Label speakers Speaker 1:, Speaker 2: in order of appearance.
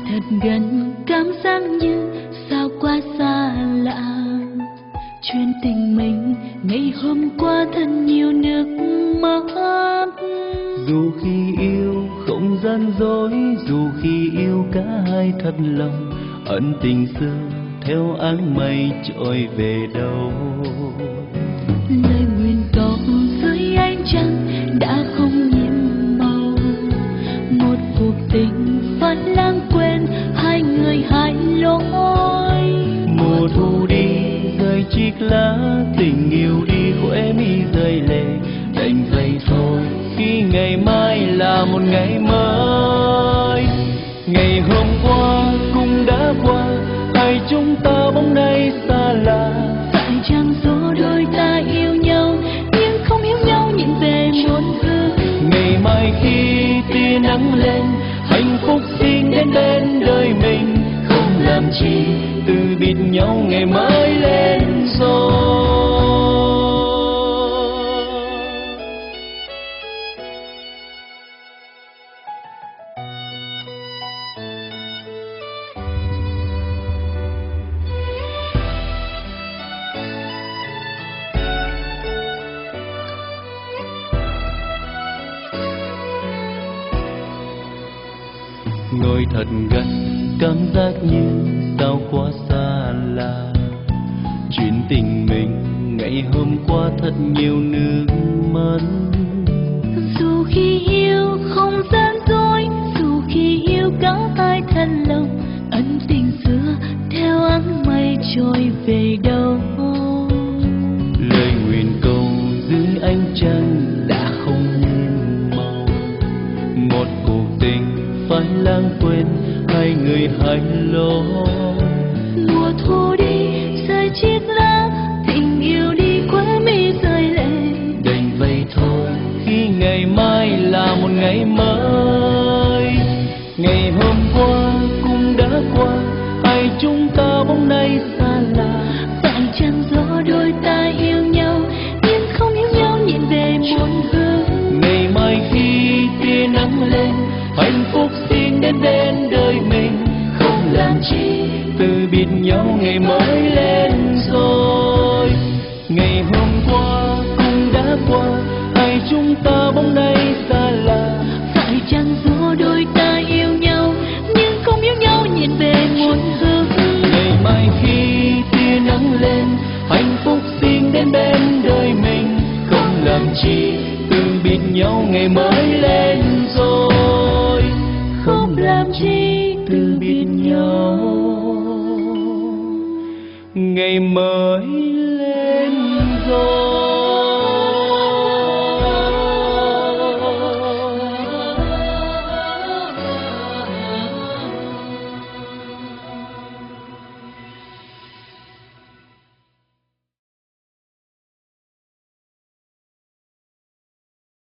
Speaker 1: thật gần, cảm giác như sao quá xa lạ. Chuyện tình mình ngày hôm qua thật nhiều nước mắt.
Speaker 2: Dù khi yêu không gian dối, dù khi yêu cả hai thật lòng, ân tình xưa theo áng mây trôi về đâu.
Speaker 1: Lời nguyện cầu dưới ánh trăng đã không nhiệm màu, một cuộc tình phải lãng quên, hai người hai lối.
Speaker 2: Mùa thu đi rơi chiếc lá, tình yêu đi khóe mi rơi lệ, đành vậy thôi khi ngày mai là một ngày mới. Ngày hôm qua cũng đã qua, hai chúng ta bóng nay xa lạ.
Speaker 1: Phải chăng số đôi ta yêu nhau nhưng không hiểu nhau, nhìn về muôn hương.
Speaker 2: Ngày mai khi tia nắng lên, hạnh phúc xin đến bên đời mình, không làm chi từ biệt nhau ngày mới lên rồi. Ngồi thật gần, cảm giác như sao quá xa lạ. Chuyện tình mình ngày hôm qua thật nhiều nước mắt.
Speaker 1: Dù khi yêu không gian dối, dù khi yêu cả hai thật lòng, ân tình xưa theo áng mây trôi về đâu.
Speaker 2: Lời nguyện cầu dưới ánh trăng đã không nhiệm màu, một cuộc tình phải lãng quên, hai người hai lối.
Speaker 1: Mùa thu đi rơi chiếc lá, tình yêu đi quá mi rơi lệ,
Speaker 2: Đành vậy thôi khi ngày mai là một ngày mới. Ngày hôm qua cũng đã qua, hai chúng ta bóng nay xa lạ.
Speaker 1: phải chăng do đôi ta yêu nhau nhưng không hiểu nhau, nhìn về muôn hương.
Speaker 2: Ngày mai khi tia nắng lên, hạnh phúc xin đến bên đời mình, không làm chi từ biệt nhau ngày mới lên rồi. Ngày hôm qua cũng đã qua, hai chúng ta bóng nay xa lạ.
Speaker 1: Phải chăng do đôi ta yêu nhau nhưng không hiểu nhau, nhìn về muôn hương.
Speaker 2: Ngày mai khi tia nắng lên, hạnh phúc xin đến bên đời mình, không làm chi từ biệt nhau ngày mới lên rồi.
Speaker 1: Không làm chi
Speaker 2: từ biệt nhau ngày mới lên rồi.